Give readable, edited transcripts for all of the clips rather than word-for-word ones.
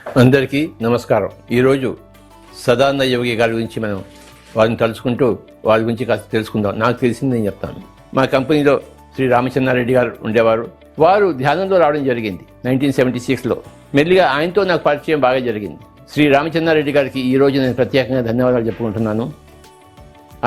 అందరికీ నమస్కారం. ఈరోజు సదానంద యోగి గారి గురించి మనం వారిని తలుచుకుంటూ వాళ్ళ గురించి కాస్త తెలుసుకుందాం. నాకు తెలిసింది నేను చెప్తాను. మా కంపెనీలో శ్రీ రామచంద్రారెడ్డి గారు ఉండేవారు. వారు ధ్యానంలో రావడం జరిగింది 1976లో. మెల్లిగా ఆయనతో నాకు పరిచయం బాగా జరిగింది. శ్రీ రామచంద్రారెడ్డి గారికి ఈరోజు నేను ప్రత్యేకంగా ధన్యవాదాలు చెప్పుకుంటున్నాను.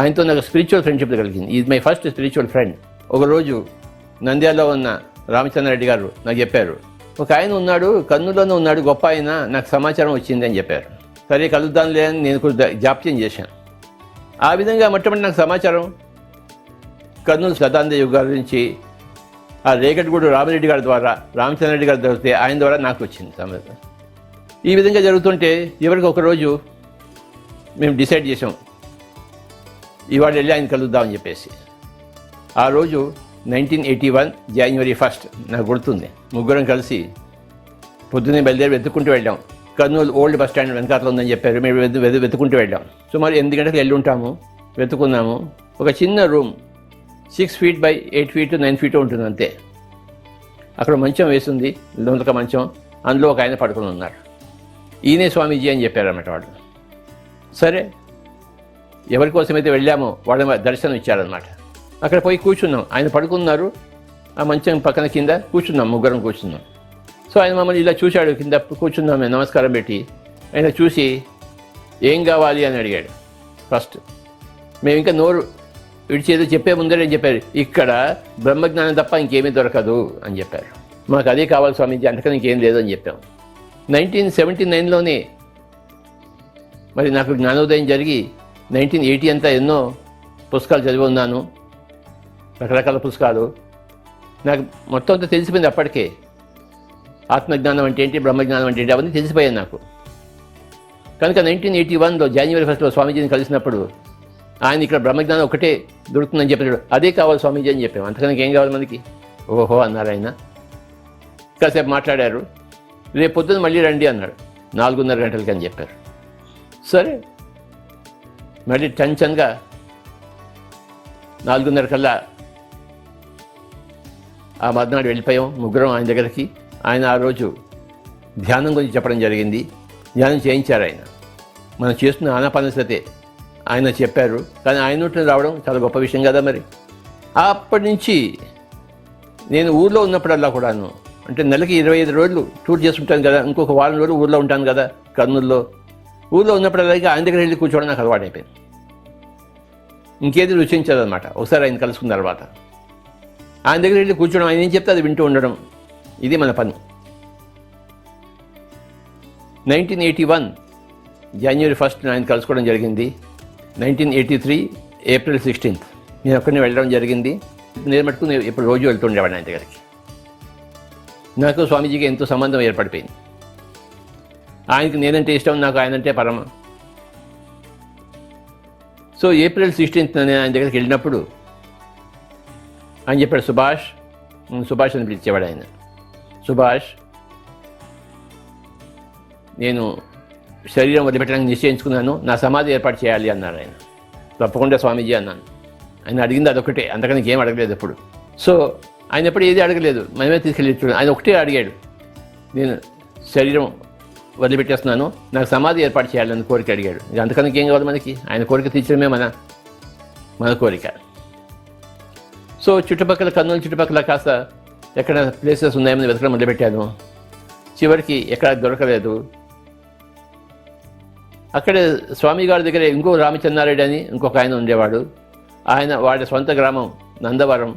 ఆయనతో నాకు స్పిరిచువల్ ఫ్రెండ్షిప్ కలిగింది. Is my first spiritual friend. ఒకరోజు నంద్యాలలో ఉన్న రామచంద్రారెడ్డి గారు నాకు చెప్పారు, ఒక ఆయన ఉన్నాడు, కర్నూలులోనే ఉన్నాడు, గొప్ప ఆయన, నాకు సమాచారం వచ్చింది అని చెప్పారు. సరే కలుద్దాంలే అని నేను కూడా జాప్యం చేశాను. ఆ విధంగా మొట్టమొదటి నాకు సమాచారం కర్నూలు సదానంద యోగి గారి గురించి ఆ రేగటిగూడు రామిరెడ్డి గారి ద్వారా, రామచంద్రారెడ్డి గారు దొరికితే ఆయన ద్వారా నాకు వచ్చింది సమాచారం. ఈ విధంగా జరుగుతుంటే ఎవరికి ఒకరోజు మేము డిసైడ్ చేసాం ఇవాళ వెళ్ళి ఆయన కలుద్దామని చెప్పేసి. ఆ రోజు 1981 జనవరి 1 నాకు గుర్తుంది. ముగ్గురం కలిసి పొద్దున్నే బయలుదేరి వెతుక్కుంటూ వెళ్ళాం. కర్నూలు ఓల్డ్ బస్ స్టాండ్ వెనకాతలో ఉందని చెప్పారు. మేము వెతుక్కుంటూ వెళ్ళాం. సుమారు 8 గంటలకు వెళ్ళి ఉంటాము. వెతుకున్నాము. ఒక చిన్న room 6 feet by 8 feet 9 feet ఉంటుంది అంతే. అక్కడ మంచం వేసింది, దొంతక మంచం. అందులో ఒక ఆయన పడుకుని ఉన్నారు. ఈయనే స్వామీజీ అని చెప్పారన్నమాట వాళ్ళు. సరే ఎవరి కోసమైతే వెళ్ళామో వాళ్ళ దర్శనం ఇచ్చారనమాట. అక్కడ పోయి కూర్చున్నాం. ఆయన పడుకున్నారు. ఆ మంచం పక్కన కింద కూర్చున్నాం, ముగ్గురం కూర్చున్నాం. సో ఆయన మమ్మల్ని ఇలా చూశాడు, కింద కూర్చున్నాం, మేము నమస్కారం పెట్టి. ఆయన చూసి ఏం కావాలి అని అడిగాడు ఫస్ట్. మేము ఇంకా నోరు విడిచేదో చెప్పే ముందరే చెప్పారు, ఇక్కడ బ్రహ్మజ్ఞానం తప్ప ఇంకేమీ దొరకదు అని చెప్పారు. మాకు అదే కావాలి స్వామీజీ, అంతకని ఇంకేం లేదు అని చెప్పాం. 1979లోనే మరి నాకు జ్ఞానోదయం జరిగి 1980 అంతా ఎన్నో పుస్తకాలు చదివి ఉన్నాను, రకరకాల పుస్తకాలు. నాకు మొత్తం అంతా తెలిసిపోయింది అప్పటికే. ఆత్మజ్ఞానం అంటే ఏంటి, బ్రహ్మజ్ఞానం అంటే ఏంటి, అవన్నీ తెలిసిపోయాయి నాకు. కనుక 1981లో జనవరి 1 స్వామీజీని కలిసినప్పుడు ఆయన ఇక్కడ బ్రహ్మజ్ఞానం ఒకటే దొరుకుతుందని చెప్పాడు. అదే కావాలి స్వామీజీ అని చెప్పాము. అంతకనికి ఏం కావాలి మనకి? ఓహో అన్నారు ఆయన. కాసేపు మాట్లాడారు. రేపు పొద్దున్న మళ్ళీ రండి అన్నాడు. 4:30 గంటలకి అని చెప్పారు. సరే మళ్ళీ టెన్షన్గా 4:30 కల్లా ఆ మర్నాడు వెళ్ళిపోయాం ముగ్గురం ఆయన దగ్గరికి. ఆయన ఆ రోజు ధ్యానం గురించి చెప్పడం జరిగింది. ధ్యానం చేయించారు ఆయన. మనం చేస్తున్న ఆనాపానసతే ఆయన చెప్పారు. కానీ ఆయన నుండి రావడం చాలా గొప్ప విషయం కదా. మరి అప్పటి నుంచి నేను ఊళ్ళో ఉన్నప్పుడల్లా కూడాను, అంటే నెలకి 25 రోజులు టూర్ చేసుకుంటాను కదా, ఇంకొక వారం రోజులు ఊళ్ళో ఉంటాను కదా కర్నూలులో. ఊళ్ళో ఉన్నప్పుడల్లా ఆయన దగ్గర వెళ్ళి కూర్చోవడం నాకు అలవాటు అయిపోయింది. ఇంకేది రుచించదనమాట. ఒకసారి ఆయన కలుసుకున్న తర్వాత ఆయన దగ్గర వెళ్ళి కూర్చోవడం, ఆయన ఏం చెప్తే అది వింటూ ఉండడం, ఇది మన పని. 1981 జనవరి 1 ఆయన కలుసుకోవడం జరిగింది. 1983 ఏప్రిల్ 16 నేను ఒక్కడిని వెళ్ళడం జరిగింది. నేను మటుకు ఇప్పుడు రోజు వెళ్తుండేవాడిని ఆయన దగ్గరికి. నాకు స్వామీజీకి ఎంతో సంబంధం ఏర్పడిపోయింది. ఆయనకి నేనంటే ఇష్టం, నాకు ఆయనంటే పరమ. సో ఏప్రిల్ 16 నేను ఆయన దగ్గరికి వెళ్ళినప్పుడు ఆయన చెప్పాడు, సుభాష్ అని పిలిచేవాడు ఆయన. సుభాష్, నేను శరీరం వదిలిపెట్టడానికి నిశ్చయించుకున్నాను, నా సమాధి ఏర్పాటు చేయాలి అన్నారు ఆయన. తప్పకుండా స్వామీజీ అన్నాను. ఆయన అడిగింది అదొకటే, అంతకని ఏం అడగలేదు ఎప్పుడు. సో ఆయన ఎప్పుడు ఏది అడగలేదు, మనమే తీసుకెళ్ళి. ఆయన ఒకటే అడిగాడు, నేను శరీరం వదిలిపెట్టేస్తున్నాను, నాకు సమాధి ఏర్పాటు చేయాలని కోరిక అడిగాడు. ఇక అంతకనికి ఏం కావాలి మనకి? ఆయన కోరిక తీర్చడమే మన కోరిక. సో చుట్టుపక్కల, కర్నూలు చుట్టుపక్కల కాస్త ఎక్కడ ప్లేసెస్ ఉన్నాయని వెతకడం మొదలుపెట్టాను. చివరికి ఎక్కడ దొరకలేదు. అక్కడే స్వామి గారి దగ్గర ఇంకో రామచంద్రారెడ్డి అని ఇంకొక ఆయన ఉండేవాడు. ఆయన వాడి సొంత గ్రామం నందవరం,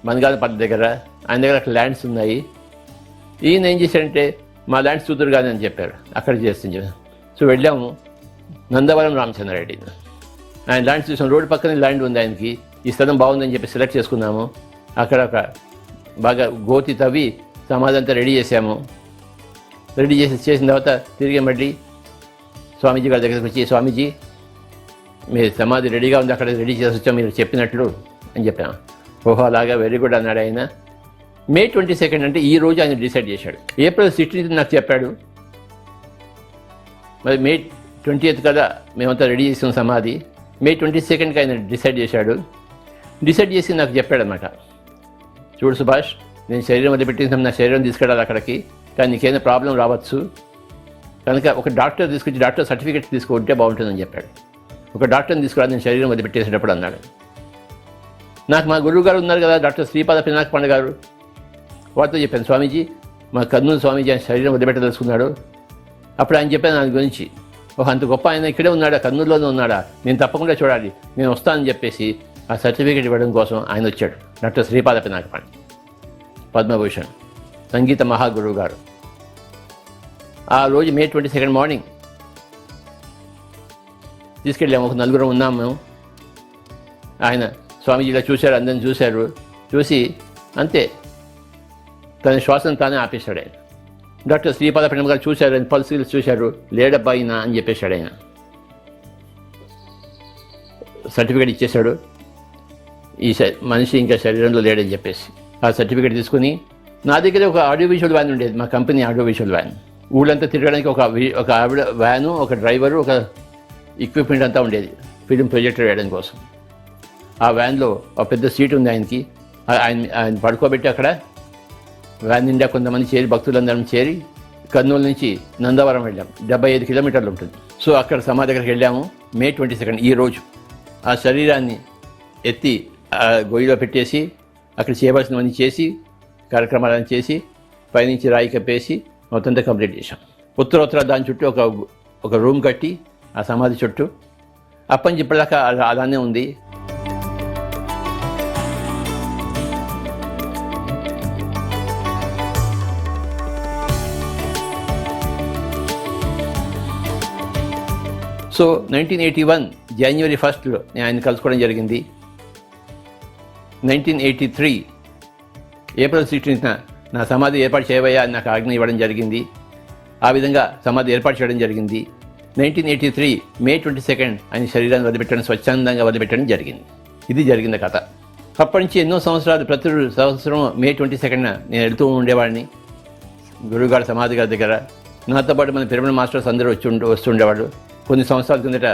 మనగానపల్లి దగ్గర. ఆయన దగ్గర అక్కడ ల్యాండ్స్ ఉన్నాయి. ఈయన ఏం చేశాడంటే, మా ల్యాండ్స్ చూదురు కానీ అని చెప్పారు, అక్కడ చేస్తుంది. సో వెళ్ళాము నందవరం రామచంద్రారెడ్డి. ఆయన ల్యాండ్స్ చూసాం. రోడ్డు పక్కనే ల్యాండ్ ఉంది ఆయనకి. ఈ స్థలం బాగుందని చెప్పి సెలెక్ట్ చేసుకున్నాము. అక్కడ ఒక బాగా గోతి తవ్వి సమాధి అంతా రెడీ చేసాము. రెడీ చేసిన తర్వాత తిరిగి మళ్ళీ స్వామీజీ గారి దగ్గరికి వచ్చి, స్వామీజీ మీ సమాధి రెడీగా ఉంది, అక్కడ రెడీ చేసి వచ్చాం మీరు చెప్పినట్లు అని చెప్పాము. ఓహో అలాగా, వెరీ గుడ్ అన్నాడు ఆయన. మే 22 అంటే ఈ రోజు ఆయన డిసైడ్ చేశాడు. ఏప్రిల్ 16 నాకు చెప్పాడు. మరి మే 20 కదా మేమంతా రెడీ చేసిన సమాధి. మే 22కి ఆయన డిసైడ్ చేశాడు. డిసైడ్ చేసి నాకు చెప్పాడనమాట, చూడు సుభాష్, నేను శరీరం వదిలిపెట్టిన నా శరీరం తీసుకెళ్ళాలి అక్కడికి, కానీ నీకేమైనా ప్రాబ్లం రావచ్చు, కనుక ఒక డాక్టర్ సర్టిఫికేట్ తీసుకుంటే బాగుంటుందని చెప్పాడు. ఒక డాక్టర్ని తీసుకురా, నేను శరీరం వదిలిపెట్టేసేటప్పుడు అన్నాడు. నాకు మా గురువు గారు ఉన్నారు కదా, డాక్టర్ శ్రీపాద పినాక పండ గారు, వారితో చెప్పాను, స్వామీజీ మా కర్నూలు స్వామీజీ ఆయన శరీరం వదిలిపెట్టదలుచుకున్నాడు. అప్పుడు ఆయన చెప్పాను దాని గురించి, అంత గొప్ప ఆయన ఇక్కడే ఉన్నాడా, కర్నూలులోనే ఉన్నాడా, నేను తప్పకుండా చూడాలి, నేను వస్తానని చెప్పేసి ఆ సర్టిఫికేట్ ఇవ్వడం కోసం ఆయన వచ్చాడు. డాక్టర్ శ్రీపాద పినాక పండ, పద్మభూషణ్, సంగీత మహాగురువు గారు. ఆ రోజు May 22 మార్నింగ్ తీసుకెళ్ళాము. ఒక నలుగురం ఉన్నాము మేము. ఆయన స్వామీజీలా చూశారు, అందరిని చూశారు. చూసి అంతే తన శ్వాసను తానే ఆపేశాడు ఆయన. డాక్టర్ శ్రీపాద పినమ గారు చూశారు, ఆయన పల్స్ చూశారు, లేడబ్బాయినా అని చెప్పేశాడు ఆయన. సర్టిఫికేట్ ఇచ్చేశాడు, ఈ మనిషి ఇంకా శరీరంలో లేడని చెప్పేసి. ఆ సర్టిఫికేట్ తీసుకుని నా దగ్గర ఒక ఆడియో విజువల్ వ్యాన్ ఉండేది, మా కంపెనీ ఆడియో విజువల్ వ్యాన్. ఊళ్ళంతా తిరగడానికి ఒక ఆవిడ వ్యాను, ఒక డ్రైవరు, ఒక ఎక్విప్మెంట్ అంతా ఉండేది ఫిలిం ప్రొజెక్టర్ వేయడం కోసం. ఆ వ్యాన్లో ఒక పెద్ద సీట్ ఉంది ఆయనకి. ఆయన పడుకోబెట్టి అక్కడ వ్యాన్ నిండా కొంతమంది చేరి, భక్తులందరం చేరి కర్నూలు నుంచి నందవరం వెళ్ళాం. 75 కిలోమీటర్లు ఉంటుంది. సో అక్కడ సమాధి దగ్గరికి వెళ్ళాము. May 22 ఈ రోజు ఆ శరీరాన్ని ఎత్తి ఆ గొయ్యిలో పెట్టేసి అక్కడ చేయవలసినవన్నీ చేసి, కార్యక్రమాలను చేసి, పైనుంచి రాయి కప్పేసి మొత్తంతో కంప్లీట్ చేశాం. ఉత్తర దాని చుట్టూ ఒక రూమ్ కట్టి ఆ సమాధి చుట్టూ అప్పని చెప్పలేక అలానే ఉంది. సో 1981 January 1 నేను ఆయన కలుసుకోవడం జరిగింది. 1983 April 16 నా సమాధి ఏర్పాటు చేయవయ్యా అని నాకు ఆజ్ఞ ఇవ్వడం జరిగింది. ఆ విధంగా సమాధి ఏర్పాటు చేయడం జరిగింది. 1983 May 22 ఆయన శరీరాన్ని వదిలిపెట్టడం, స్వచ్ఛందంగా వదిలిపెట్టడం జరిగింది. ఇది జరిగిన కథ. అప్పటి నుంచి ఎన్నో సంవత్సరాలు ప్రతి సంవత్సరం May 22 నేను వెళ్తూ ఉండేవాడిని గురువుగారు సమాధి గారి దగ్గర. నాతో పాటు మన పిరమిడ్ మాస్టర్స్ అందరూ వస్తుండేవాళ్ళు. కొన్ని సంవత్సరాల కిందట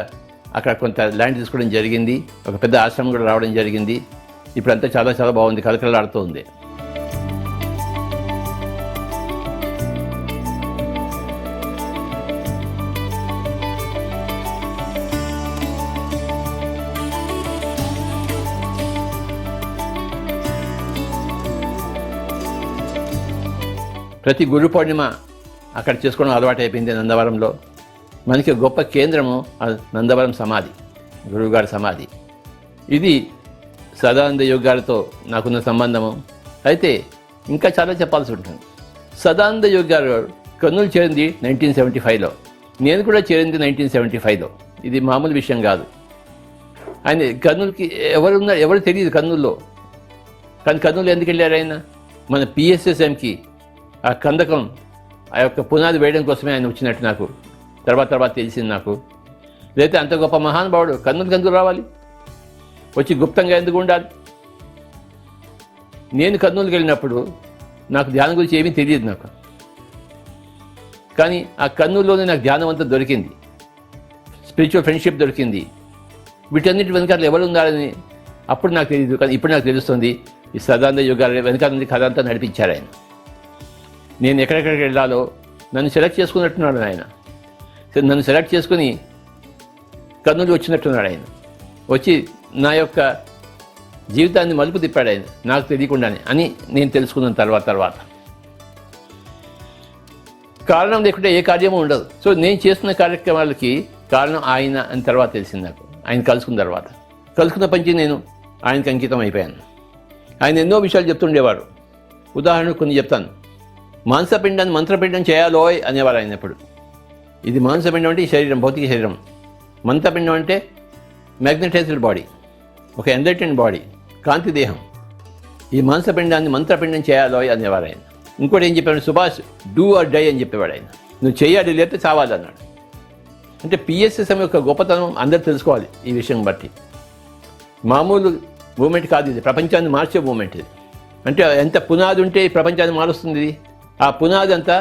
అక్కడ కొంత ల్యాండ్ తీసుకోవడం జరిగింది. ఒక పెద్ద ఆశ్రమం కూడా రావడం జరిగింది. ఇప్పుడంతా చాలా చాలా బాగుంది, కలకలలాడుతూ ఉంది. ప్రతి గురు పౌర్ణిమ అక్కడ చేసుకోవడం అలవాటు అయిపోయింది. నందవరంలో మనకి గొప్ప కేంద్రము నందవరం సమాధి, గురువుగారి సమాధి. ఇది సదానంద యోగి గారితో నాకున్న సంబంధము. అయితే ఇంకా చాలా చెప్పాల్సి ఉంటుంది. సదానంద యోగి గారు కర్నూలు చేరింది 1975లో, నేను కూడా చేరింది 1975లో. ఇది మామూలు విషయం కాదు. ఆయన కర్నూలుకి ఎవరు తెలియదు కర్నూలులో. కానీ కర్నూలు ఎందుకు వెళ్ళారు ఆయన? మన PSSMకి ఆ కందకం, ఆ యొక్క పునాది వేయడం కోసమే ఆయన వచ్చినట్టు నాకు తర్వాత తెలిసింది నాకు. లేకపోతే అంత గొప్ప మహానుభావుడు కర్నూలుకి రావాలి, వచ్చి గుప్తంగా ఎందుకు ఉండాలి? నేను కర్నూలుకి వెళ్ళినప్పుడు నాకు ధ్యానం గురించి ఏమీ తెలియదు నాకు. కానీ ఆ కర్నూలులోనే నాకు ధ్యానం అంతా దొరికింది, స్పిరిచువల్ ఫ్రెండ్షిప్ దొరికింది. వీటన్నిటి వెనకాల ఎవరు ఉన్నారని అప్పుడు నాకు తెలియదు. కానీ ఇప్పుడు నాకు తెలుస్తుంది. ఈ సదానంద యోగి గారు వెనకాల నుండి కథ అంతా నడిపించారు ఆయన. నేను ఎక్కడెక్కడికి వెళ్ళాలో నన్ను సెలెక్ట్ చేసుకున్నట్టున్నాడు ఆయన. నన్ను సెలెక్ట్ చేసుకుని కర్నూలు వచ్చినట్టున్నాడు ఆయన. వచ్చి నా యొక్క జీవితాన్ని మలుపు తిప్పాడు ఆయన, నాకు తెలియకుండానే అని నేను తెలుసుకున్నాను తర్వాత. కారణం లేకుంటే ఏ కార్యమూ ఉండదు. సో నేను చేస్తున్న కార్యక్రమాలకి కారణం ఆయన అని తర్వాత తెలిసింది నాకు. ఆయన కలుసుకున్న పంచి నేను ఆయనకి అంకితం అయిపోయాను. ఆయన ఎన్నో విషయాలు చెప్తుండేవారు. ఉదాహరణకు కొన్ని చెప్తాను. మాంసపిండాన్ని మంత్రపిండం చేయాలోయ్ అనేవారు ఆయన ఎప్పుడు. ఇది మాంసపిండం అంటే ఈ శరీరం, భౌతిక శరీరం. మంత్రపిండం అంటే మ్యాగ్నటైజ్డ్ బాడీ, ఒక ఎన్లైటెండ్ బాడీ, కాంతి దేహం. ఈ మాంసపిండాన్ని మంత్రపిండం చేయాలోయ్ అనేవారు ఆయన. ఇంకోటి ఏం చెప్పాడు? సుభాష్, డూ ఆర్ డై అని చెప్పేవాడు ఆయన. నువ్వు చేయాలి, లేకపోతే చావాలి అన్నాడు. అంటే PSSM యొక్క గొప్పతనం అందరూ తెలుసుకోవాలి ఈ విషయం బట్టి. మామూలు మూమెంట్ కాదు ఇది, ప్రపంచాన్ని మార్చే మూమెంట్ ఇది. అంటే ఎంత పునాది ఉంటే ఈ ప్రపంచాన్ని మారుస్తుంది ఇది. ఆ పునాది అంతా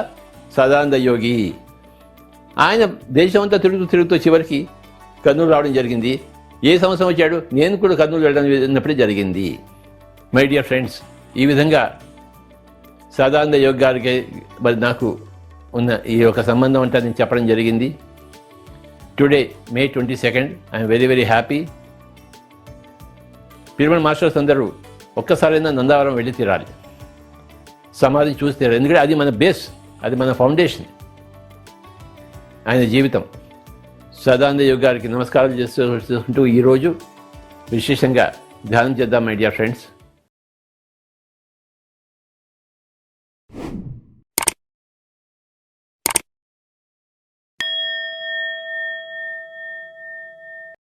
సదానంద యోగి. ఆయన దేశం అంతా తిరుగుతూ చివరికి కర్నూలు రావడం జరిగింది. ఏ సంవత్సరం వచ్చాడు? నేను కూడా కర్నూలు వెళ్ళినప్పుడే జరిగింది. మై డియర్ ఫ్రెండ్స్, ఈ విధంగా సదానంద యోగి గారికి మరి నాకు ఉన్న ఈ యొక్క సంబంధం అంటే నేను చెప్పడం జరిగింది. Today May 22 I'm very very happy. Pyramid masters అందరూ ఒక్కసారైనా నందావరం వెళ్ళి తీరాలి, సమాధి చూసి తీరాలి. ఎందుకంటే అది మన బేస్, అది మన ఫౌండేషన్, ఆయన జీవితం. సదానంద యోగి గారికి నమస్కారాలు చేసుకుంటూ ఈరోజు విశేషంగా ధ్యానం చేద్దాం మై డియర్ ఫ్రెండ్స్.